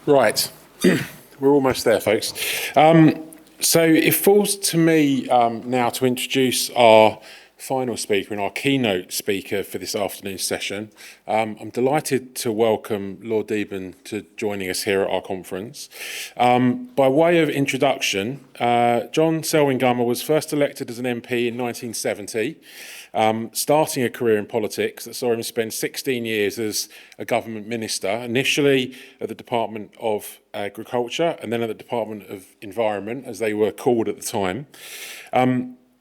Right, we're almost there, folks. So it falls to me now to introduce our final speaker and our keynote speaker for this afternoon's session. I'm delighted to welcome Lord Deben to joining us here at our conference. By way of introduction, John Selwyn Gummer was first elected as an MP in 1970. Starting a career in politics that saw him spend 16 years as a government minister, initially at the Department of Agriculture and then at the Department of Environment, as they were called at the time.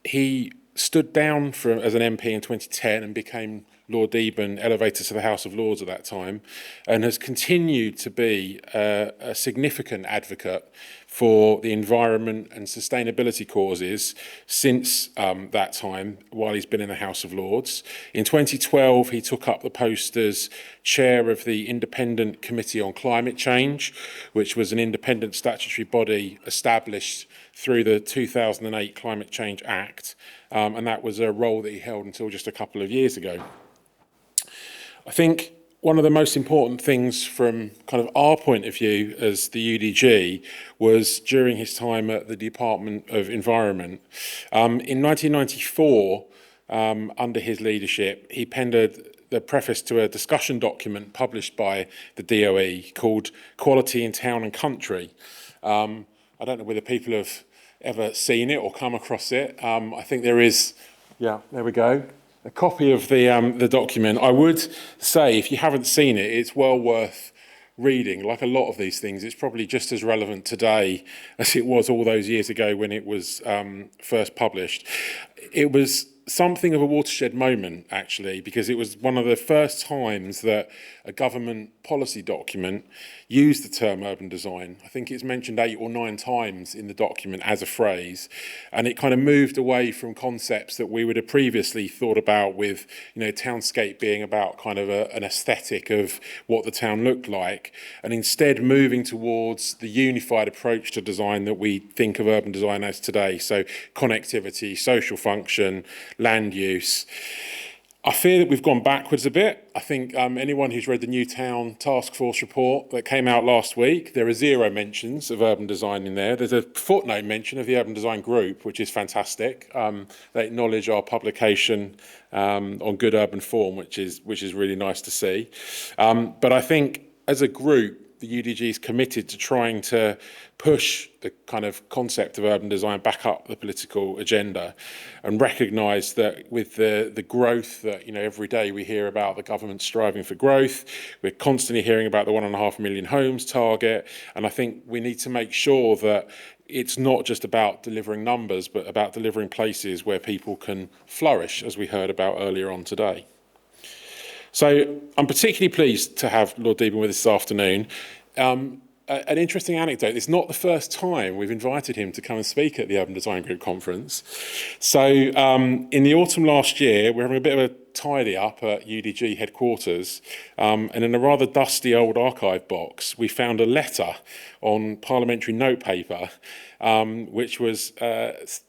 He stood down as an MP in 2010 and became Lord Deben, elevated to the House of Lords at that time, and has continued to be a significant advocate for the environment and sustainability causes since that time, while he's been in the House of Lords. In 2012, he took up the post as chair of the Independent Committee on Climate Change, which was an independent statutory body established through the 2008 Climate Change Act, and that was a role that he held until just a couple of years ago. I think one of the most important things from kind of our point of view as the UDG was during his time at the Department of Environment. In 1994, under his leadership, he penned the preface to a discussion document published by the DOE called Quality in Town and Country. I don't know whether people have ever seen it or come across it. I think there is, yeah, there we go. A copy of the document. I would say, if you haven't seen it, it's well worth reading. Like a lot of these things, it's probably just as relevant today as it was all those years ago when it was first published. It was something of a watershed moment, actually, because it was one of the first times that a government policy document used the term urban design. I think it's mentioned 8 or 9 times in the document as a phrase, and it kind of moved away from concepts that we would have previously thought about with, townscape being about kind of an aesthetic of what the town looked like, and instead moving towards the unified approach to design that we think of urban design as today. So connectivity, social function, land use. I fear that we've gone backwards a bit. I think anyone who's read the Newtown Task Force report that came out last week, there are 0 mentions of urban design in there. There's a footnote mention of the Urban Design Group, which is fantastic. They acknowledge our publication on good urban form, which is really nice to see. But I think as a group, the UDG is committed to trying to push the kind of concept of urban design back up the political agenda and recognise that with the growth that, every day we hear about the government striving for growth, we're constantly hearing about the 1.5 million homes target, and I think we need to make sure that it's not just about delivering numbers, but about delivering places where people can flourish, as we heard about earlier on today. So I'm particularly pleased to have Lord Deben with us this afternoon. An interesting anecdote, it's not the first time we've invited him to come and speak at the Urban Design Group conference. So in the autumn last year, we're having a bit of a tidy up at UDG headquarters, and in a rather dusty old archive box, we found a letter on parliamentary notepaper, which was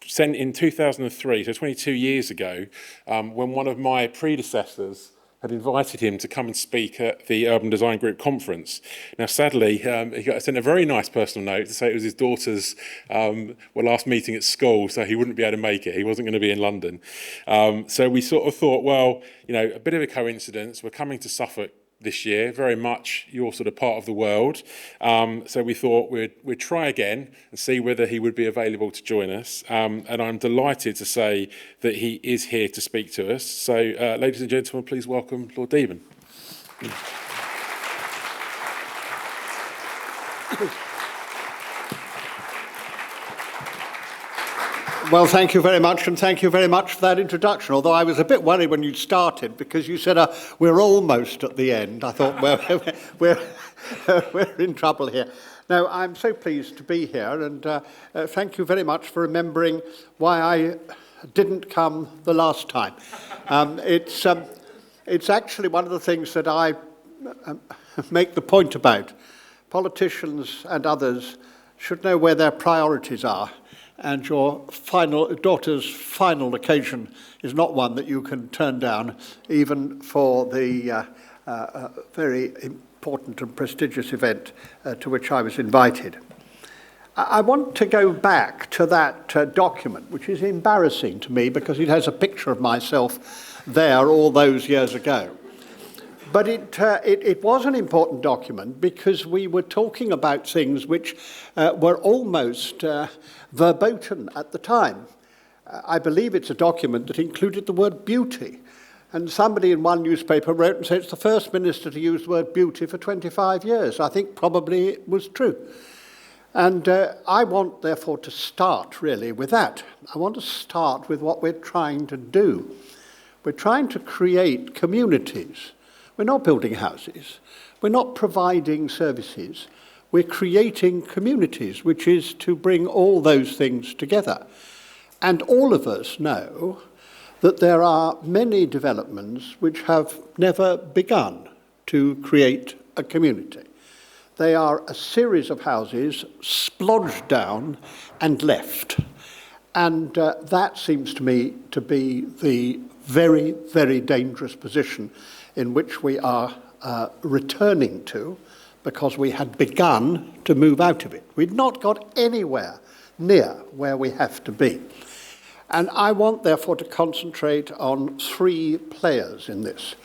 sent in 2003, so 22 years ago, when one of my predecessors had invited him to come and speak at the Urban Design Group conference. Now, sadly, he sent a very nice personal note to say it was his daughter's last meeting at school, so he wouldn't be able to make it. He wasn't going to be in London. So we sort of thought, well, a bit of a coincidence. We're coming to Suffolk this year, very much your sort of part of the world. So we thought we'd try again and see whether he would be available to join us. And I'm delighted to say that he is here to speak to us. So, ladies and gentlemen, please welcome Lord Deben. Well, thank you very much, and thank you very much for that introduction, although I was a bit worried when you started because you said we're almost at the end. I thought, well, we're in trouble here. Now, I'm so pleased to be here, and thank you very much for remembering why I didn't come the last time. It's actually one of the things that I make the point about. Politicians and others should know where their priorities are. And your daughter's final occasion is not one that you can turn down, even for the very important and prestigious event to which I was invited. I want to go back to that document, which is embarrassing to me because it has a picture of myself there all those years ago. But it was an important document because we were talking about things which were almost verboten at the time. I believe it's a document that included the word beauty. And somebody in one newspaper wrote and said it's the first minister to use the word beauty for 25 years. I think probably it was true. And I want, therefore, to start really with that. I want to start with what we're trying to do. We're trying to create communities. We're not building houses. We're not providing services. We're creating communities, which is to bring all those things together. And all of us know that there are many developments which have never begun to create a community. They are a series of houses splodged down and left. And that seems to me to be the very, very dangerous position in which we are returning to because we had begun to move out of it. We'd not got anywhere near where we have to be. And I want, therefore, to concentrate on three players in this.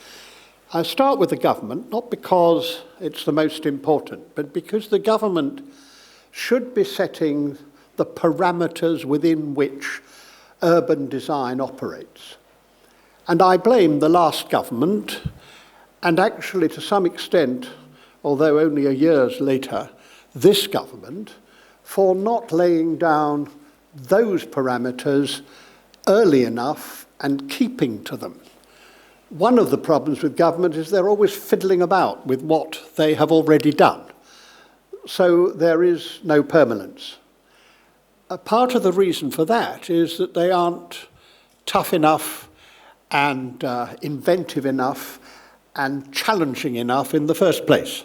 I start with the government, not because it's the most important, but because the government should be setting the parameters within which urban design operates. And I blame the last government, and actually to some extent, although only a years later, this government, for not laying down those parameters early enough and keeping to them. One of the problems with government is they're always fiddling about with what they have already done. So there is no permanence. A part of the reason for that is that they aren't tough enough and inventive enough and challenging enough in the first place.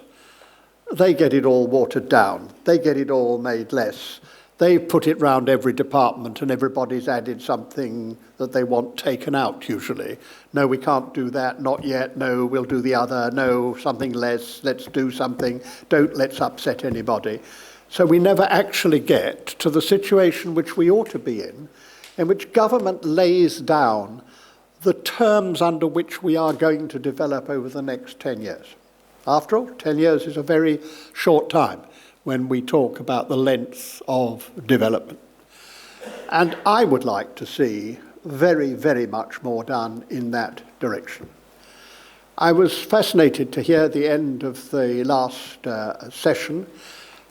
They get it all watered down. They get it all made less. They put it round every department and everybody's added something that they want taken out usually. No, we can't do that, not yet. No, we'll do the other. No, something less. Let's do something. Don't let's upset anybody. So we never actually get to the situation which we ought to be in which government lays down the terms under which we are going to develop over the next 10 years. After all, 10 years is a very short time when we talk about the length of development. And I would like to see very, very much more done in that direction. I was fascinated to hear the end of the last session.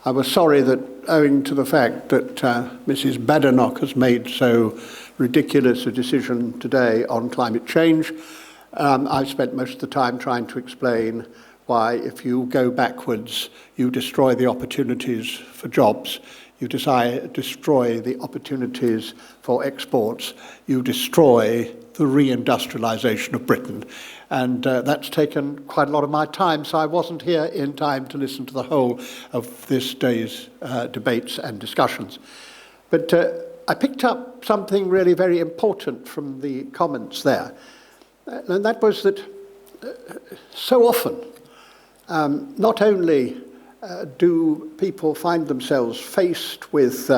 I was sorry that, owing to the fact that Mrs. Badenoch has made so ridiculous a decision today on climate change, I've spent most of the time trying to explain why, if you go backwards, you destroy the opportunities for jobs, you destroy the opportunities for exports, you destroy the reindustrialisation of Britain. And that's taken quite a lot of my time, so I wasn't here in time to listen to the whole of this day's debates and discussions. But I picked up something really very important from the comments there, and that was that so often, not only do people find themselves faced with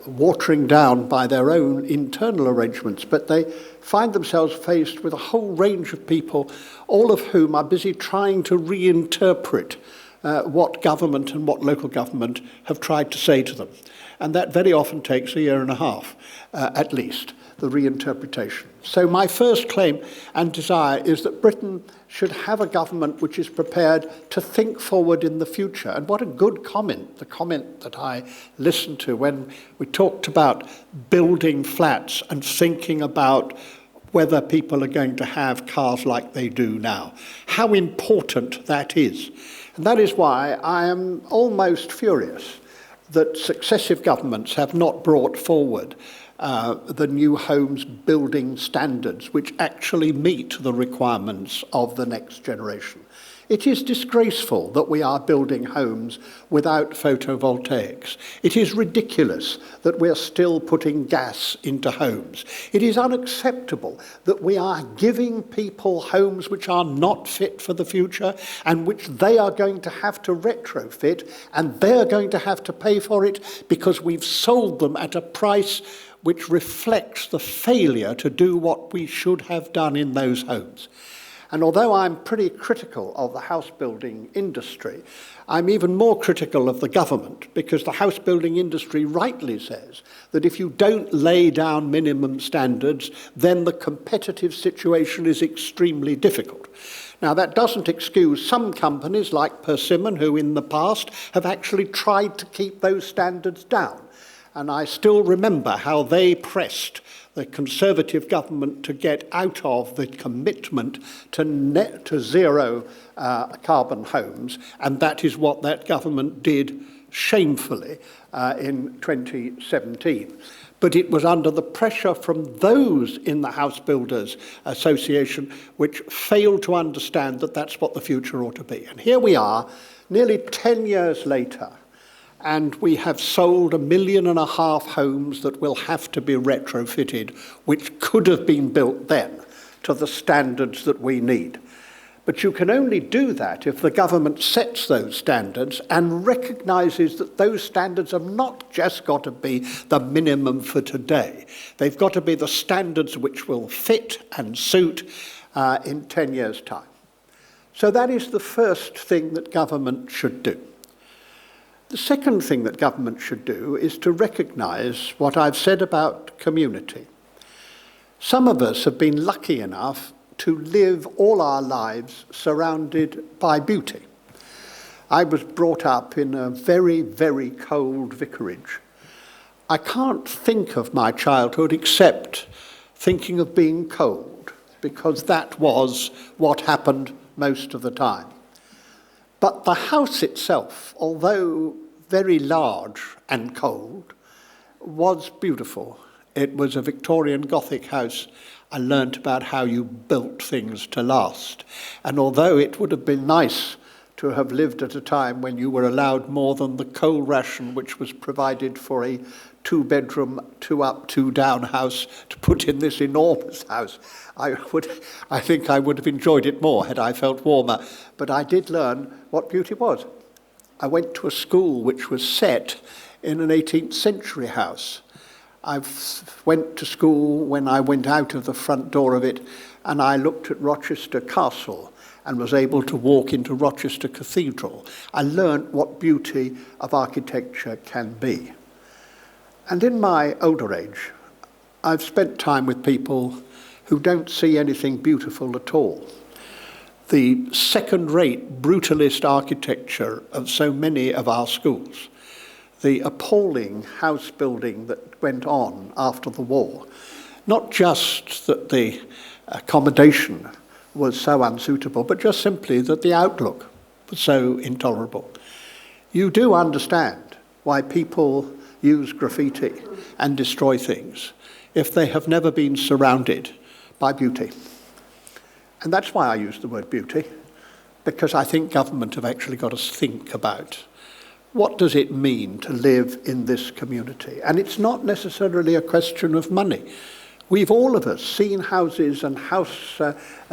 watering down by their own internal arrangements, but they find themselves faced with a whole range of people, all of whom are busy trying to reinterpret what government and what local government have tried to say to them. And that very often takes a year and a half, at least, the reinterpretation. So my first claim and desire is that Britain should have a government which is prepared to think forward in the future. And what a good comment, the comment that I listened to when we talked about building flats and thinking about whether people are going to have cars like they do now. How important that is. And that is why I am almost furious that successive governments have not brought forward the new homes building standards which actually meet the requirements of the next generation. It is disgraceful that we are building homes without photovoltaics. It is ridiculous that we're still putting gas into homes. It is unacceptable that we are giving people homes which are not fit for the future and which they are going to have to retrofit, and they're going to have to pay for it because we've sold them at a price which reflects the failure to do what we should have done in those homes. And although I'm pretty critical of the house building industry, I'm even more critical of the government, because the house building industry rightly says that if you don't lay down minimum standards, then the competitive situation is extremely difficult. Now, that doesn't excuse some companies like Persimmon, who in the past have actually tried to keep those standards down. And I still remember how they pressed the Conservative government to get out of the commitment to net to zero carbon homes, and that is what that government did shamefully in 2017. But it was under the pressure from those in the House Builders Association which failed to understand that that's what the future ought to be. And here we are, nearly 10 years later, and we have sold 1.5 million homes that will have to be retrofitted, which could have been built then to the standards that we need. But you can only do that if the government sets those standards and recognises that those standards have not just got to be the minimum for today. They've got to be the standards which will fit and suit in 10 years' time. So that is the first thing that government should do. The second thing that government should do is to recognise what I've said about community. Some of us have been lucky enough to live all our lives surrounded by beauty. I was brought up in a very, very cold vicarage. I can't think of my childhood except thinking of being cold, because that was what happened most of the time. But the house itself, although very large and cold, was beautiful. It was a Victorian Gothic house. I learnt about how you built things to last. And although it would have been nice to have lived at a time when you were allowed more than the coal ration which was provided for a 2-bedroom, 2-up, 2-down house to put in this enormous house, I think I would have enjoyed it more had I felt warmer. But I did learn what beauty was. I went to a school which was set in an 18th century house. I went to school when I went out of the front door of it, and I looked at Rochester Castle and was able to walk into Rochester Cathedral. I learnt what beauty of architecture can be. And in my older age, I've spent time with people who don't see anything beautiful at all. The second-rate brutalist architecture of so many of our schools, the appalling house building that went on after the war, not just that the accommodation was so unsuitable, but just simply that the outlook was so intolerable. You do understand why people use graffiti and destroy things if they have never been surrounded by beauty. And that's why I use the word beauty, because I think government have actually got to think about what does it mean to live in this community. And it's not necessarily a question of money. We've all of us seen houses and house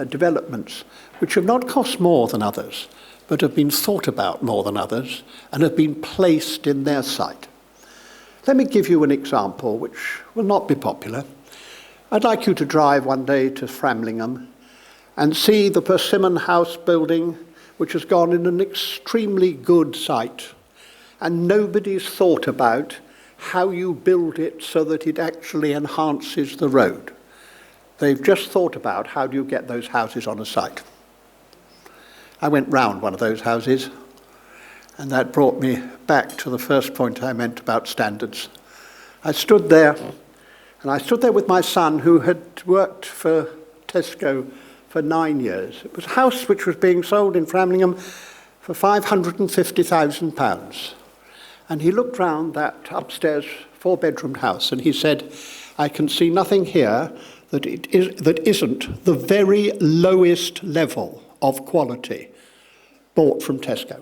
developments which have not cost more than others, but have been thought about more than others and have been placed in their site. Let me give you an example which will not be popular. I'd like you to drive one day to Framlingham and see the Persimmon House building, which has gone in an extremely good site, and nobody's thought about how you build it so that it actually enhances the road. They've just thought about how do you get those houses on a site. I went round one of those houses, and that brought me back to the first point I meant about standards. I stood there, and I stood there with my son, who had worked for Tesco for 9 years. It was a house which was being sold in Framlingham for £550,000. And he looked round that upstairs 4-bedroom house and he said, I can see nothing here that isn't the very lowest level of quality bought from Tesco.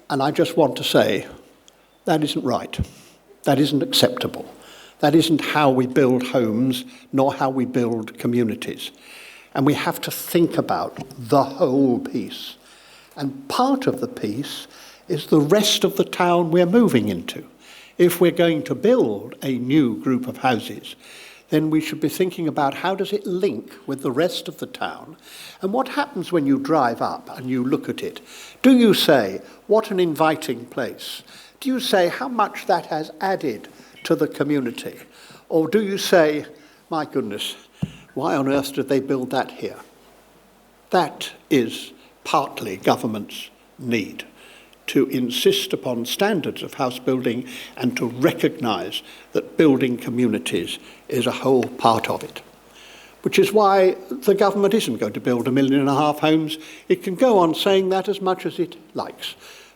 And I just want to say, that isn't right. That isn't acceptable. That isn't how we build homes, nor how we build communities. And we have to think about the whole piece. And part of the piece is the rest of the town we're moving into. If we're going to build a new group of houses, then we should be thinking about how does it link with the rest of the town, and what happens when you drive up and you look at it. Do you say, what an inviting place? Do you say how much that has added to the community? Or do you say, my goodness, why on earth did they build that here? That is partly government's need, to insist upon standards of house building and to recognise that building communities is a whole part of it. Which is why the government isn't going to build 1.5 million homes. It can go on saying that as much as it likes.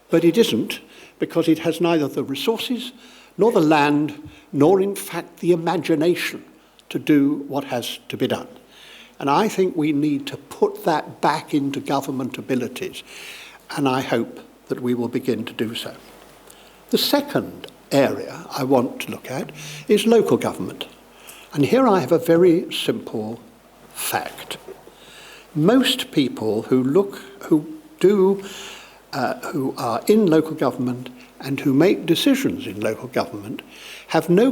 But it isn't, because it has neither the resources, nor the land, nor in fact the imagination to do what has to be done. And I think we need to put that back into government abilities, and I hope that we will begin to do so. The second area I want to look at is local government. And here I have a very simple fact. Most people who are in local government and who make decisions in local government have no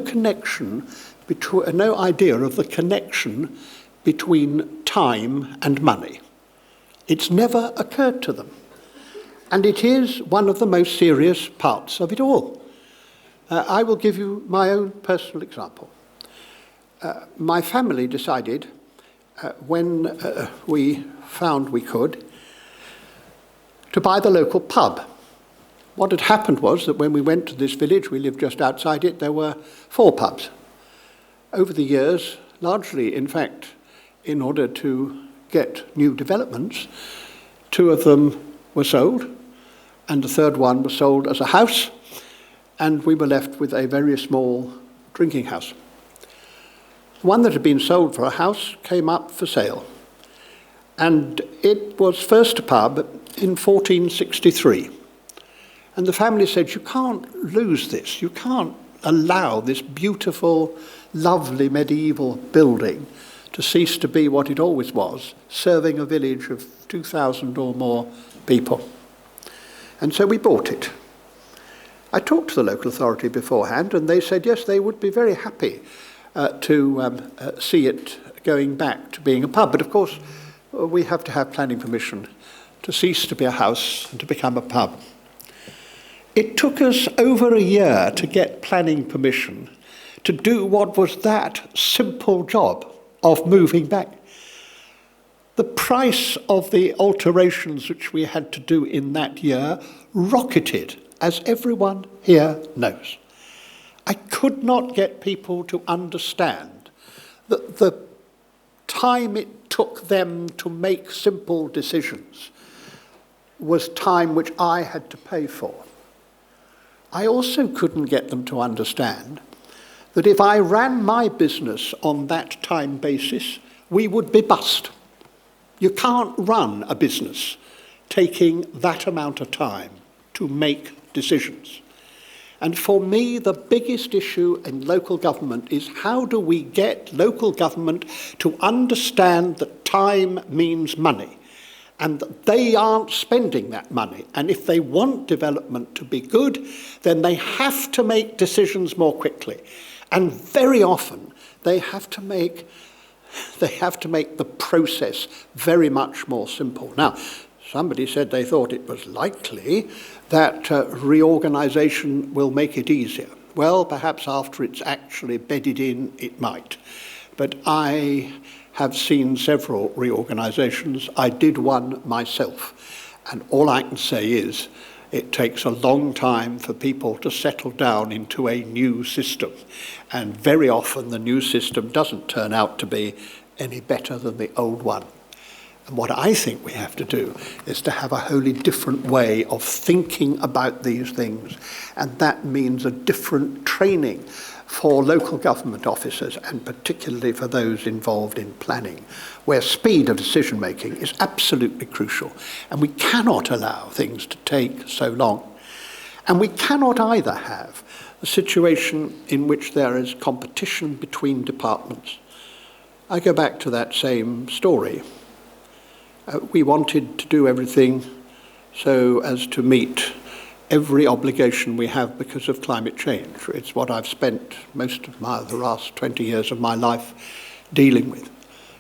idea of the connection between time and money. It's never occurred to them. And it is one of the most serious parts of it all. I will give you my own personal example. My family decided, when we found we could, to buy the local pub. What had happened was that when we went to this village, we lived just outside it, there were 4 pubs. Over the years, largely, in fact, in order to get new developments, 2 of them were sold, and the third one was sold as a house, and we were left with a very small drinking house. The one that had been sold for a house came up for sale, and it was first a pub in 1463. And the family said, you can't lose this. You can't allow this beautiful, lovely medieval building to cease to be what it always was, serving a village of 2,000 or more people. And so we bought it. I talked to the local authority beforehand, and they said, yes, they would be very happy to see it going back to being a pub. But of course, we have to have planning permission to cease to be a house and to become a pub. It took us over a year to get planning permission to do what was that simple job of moving back. The price of the alterations which we had to do in that year rocketed, as everyone here knows. I could not get people to understand that the time it took them to make simple decisions was time which I had to pay for. I also couldn't get them to understand that if I ran my business on that time basis, we would be bust. You can't run a business taking that amount of time to make decisions. And for me, the biggest issue in local government is how do we get local government to understand that time means money and that they aren't spending that money. And if they want development to be good, then they have to make decisions more quickly. And very often they have to make the process very much more simple. Now, somebody said they thought it was likely that reorganisation will make it easier. Well, perhaps after it's actually bedded in, it might. But I have seen several reorganisations. I did one myself. And all I can say is it takes a long time for people to settle down into a new system. And very often the new system doesn't turn out to be any better than the old one. And what I think we have to do is to have a wholly different way of thinking about these things. And that means a different training for local government officers, and particularly for those involved in planning, where speed of decision making is absolutely crucial. And we cannot allow things to take so long. And we cannot either have a situation in which there is competition between departments. I go back to that same story. We wanted to do everything so as to meet every obligation we have because of climate change. It's what I've spent most of the last 20 years of my life dealing with.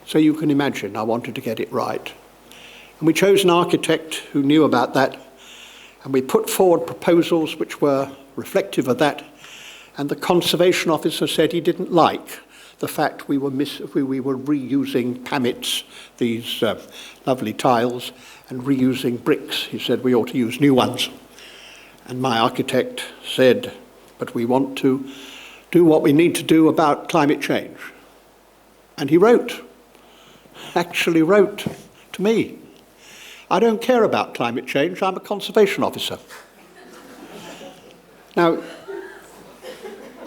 So you can imagine I wanted to get it right. And we chose an architect who knew about that, and we put forward proposals which were reflective of that, and the conservation officer said he didn't like the fact we were reusing pamits, these lovely tiles, and reusing bricks. He said we ought to use new ones. And my architect said, but we want to do what we need to do about climate change. And he actually wrote to me, I don't care about climate change, I'm a conservation officer. Now,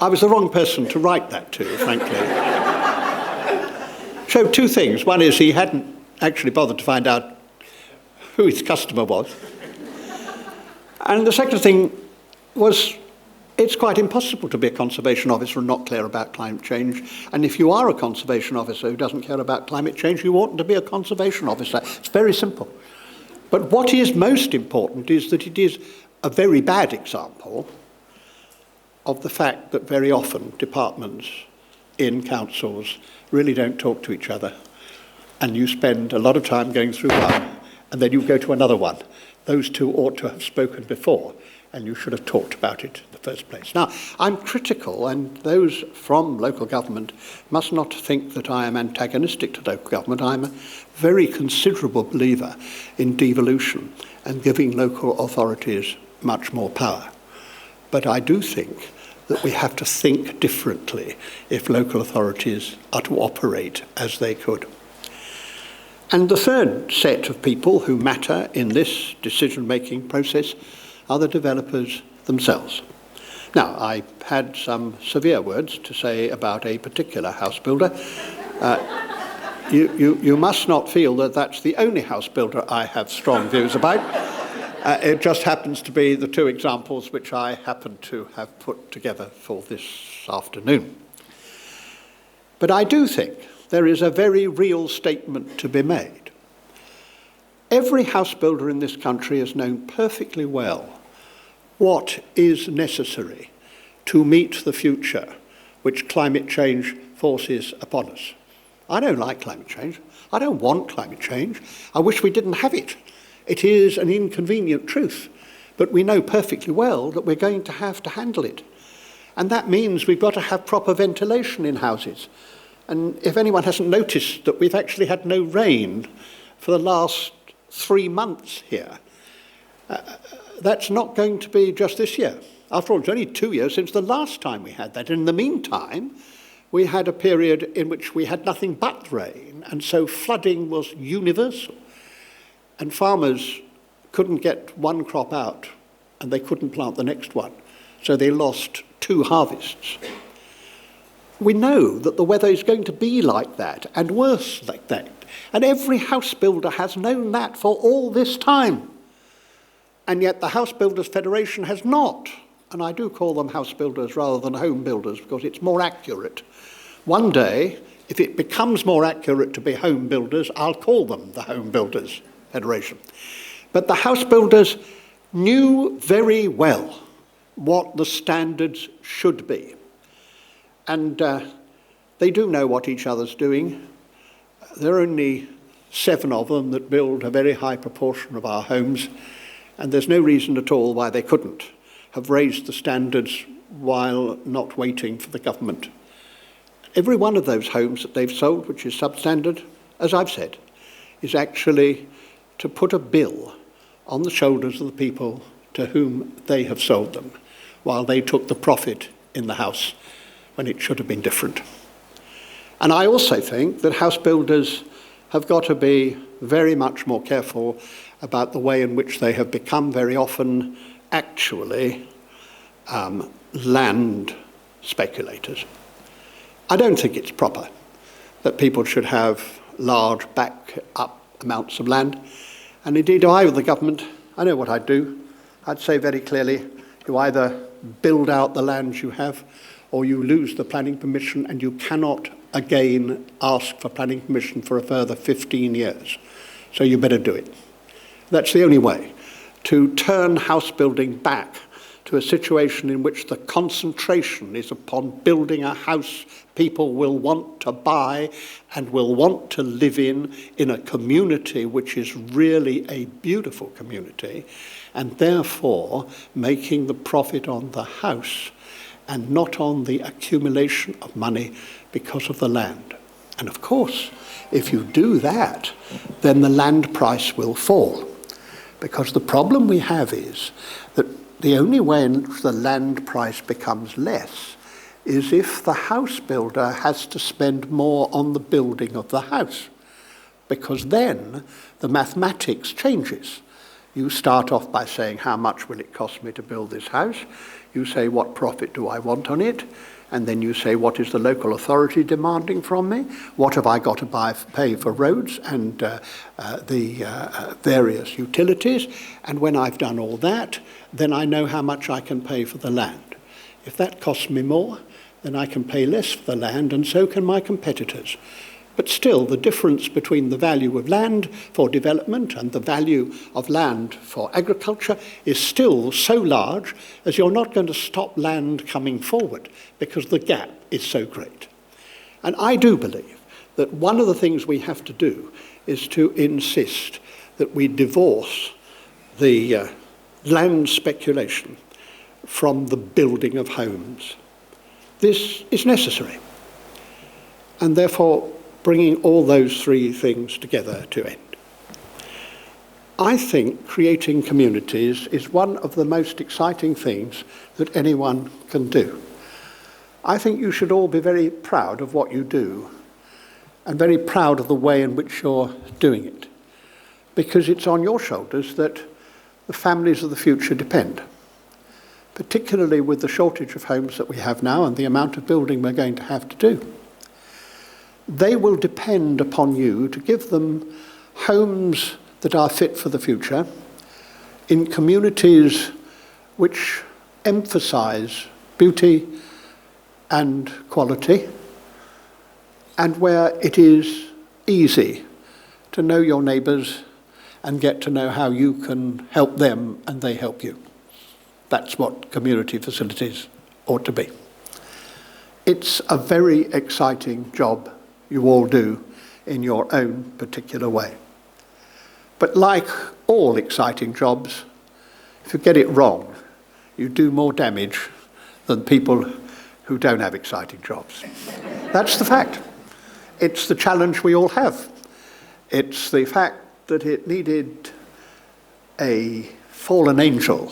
I was the wrong person to write that to, frankly. Showed two things. One is he hadn't actually bothered to find out who his customer was. And the second thing was, it's quite impossible to be a conservation officer and not care about climate change. And if you are a conservation officer who doesn't care about climate change, you oughtn't to be a conservation officer. It's very simple. But what is most important is that it is a very bad example of the fact that very often departments in councils really don't talk to each other. And you spend a lot of time going through one, and then you go to another one. Those two ought to have spoken before, and you should have talked about it in the first place. Now, I'm critical, and those from local government must not think that I am antagonistic to local government. I'm a very considerable believer in devolution and giving local authorities much more power. But I do think that we have to think differently if local authorities are to operate as they could. And the third set of people who matter in this decision-making process are the developers themselves. Now, I had some severe words to say about a particular house builder. You must not feel that that's the only house builder I have strong views about. It just happens to be the two examples which I happen to have put together for this afternoon. But I do think there is a very real statement to be made. Every house builder in this country has known perfectly well what is necessary to meet the future which climate change forces upon us. I don't like climate change. I don't want climate change. I wish we didn't have it. It is an inconvenient truth, but we know perfectly well that we're going to have to handle it. And that means we've got to have proper ventilation in houses. And if anyone hasn't noticed that we've actually had no rain for the last 3 months here, that's not going to be just this year. After all, it's only 2 years since the last time we had that. In the meantime, we had a period in which we had nothing but rain, and so flooding was universal. And farmers couldn't get one crop out, and they couldn't plant the next one. So they lost 2 harvests. We know that the weather is going to be like that, and worse like that. And every house builder has known that for all this time. And yet the House Builders Federation has not. And I do call them house builders rather than home builders because it's more accurate. One day, if it becomes more accurate to be home builders, I'll call them the Home Builders Federation. But the house builders knew very well what the standards should be. And they do know what each other's doing. There are only 7 of them that build a very high proportion of our homes, and there's no reason at all why they couldn't have raised the standards while not waiting for the government. Every one of those homes that they've sold, which is substandard, as I've said, is actually to put a bill on the shoulders of the people to whom they have sold them, while they took the profit in the house when it should have been different. And I also think that house builders have got to be very much more careful about the way in which they have become very often actually land speculators. I don't think it's proper that people should have large back-up amounts of land. And indeed, if I were the government, I know what I'd do. I'd say very clearly, you either build out the lands you have or you lose the planning permission and you cannot again ask for planning permission for a further 15 years. So you better do it. That's the only way to turn house building back to a situation in which the concentration is upon building a house people will want to buy and will want to live in a community which is really a beautiful community, and therefore making the profit on the house and not on the accumulation of money because of the land. And of course, if you do that, then the land price will fall. Because the problem we have is that the only way in which the land price becomes less is if the house builder has to spend more on the building of the house, because then the mathematics changes. You start off by saying, how much will it cost me to build this house? You say, what profit do I want on it? And then you say, what is the local authority demanding from me? What have I got to pay for roads and the various utilities? And when I've done all that, then I know how much I can pay for the land. If that costs me more, then I can pay less for the land, and so can my competitors. But still, the difference between the value of land for development and the value of land for agriculture is still so large as you're not going to stop land coming forward because the gap is so great. And I do believe that one of the things we have to do is to insist that we divorce the land speculation from the building of homes. This is necessary. And therefore, bringing all those three things together to end. I think creating communities is one of the most exciting things that anyone can do. I think you should all be very proud of what you do and very proud of the way in which you're doing it, because it's on your shoulders that the families of the future depend, particularly with the shortage of homes that we have now and the amount of building we're going to have to do. They will depend upon you to give them homes that are fit for the future in communities which emphasize beauty and quality, and where it is easy to know your neighbours and get to know how you can help them and they help you. That's what community facilities ought to be. It's a very exciting job you all do in your own particular way. But like all exciting jobs, if you get it wrong, you do more damage than people who don't have exciting jobs. That's the fact. It's the challenge we all have. It's the fact that it needed a fallen angel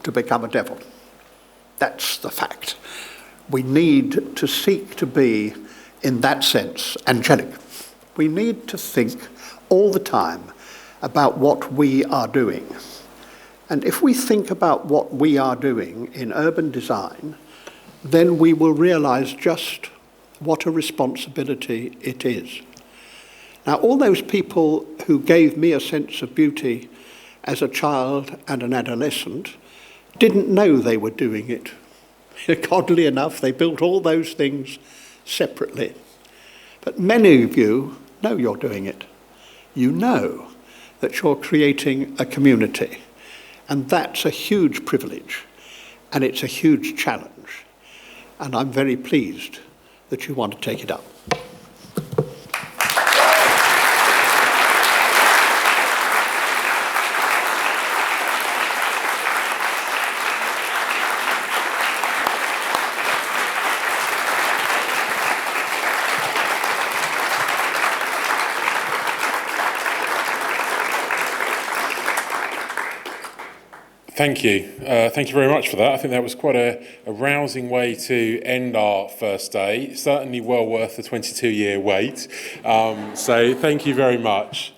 to become a devil. That's the fact. We need to seek to be, in that sense, angelic. We need to think all the time about what we are doing. And if we think about what we are doing in urban design, then we will realize just what a responsibility it is. Now, all those people who gave me a sense of beauty as a child and an adolescent didn't know they were doing it. Oddly enough, they built all those things separately. But many of you know you're doing it. You know that you're creating a community. And that's a huge privilege. And it's a huge challenge. And I'm very pleased that you want to take it up. Thank you. Thank you very much for that. I think that was quite a rousing way to end our first day. Certainly well worth the 22-year wait. So thank you very much.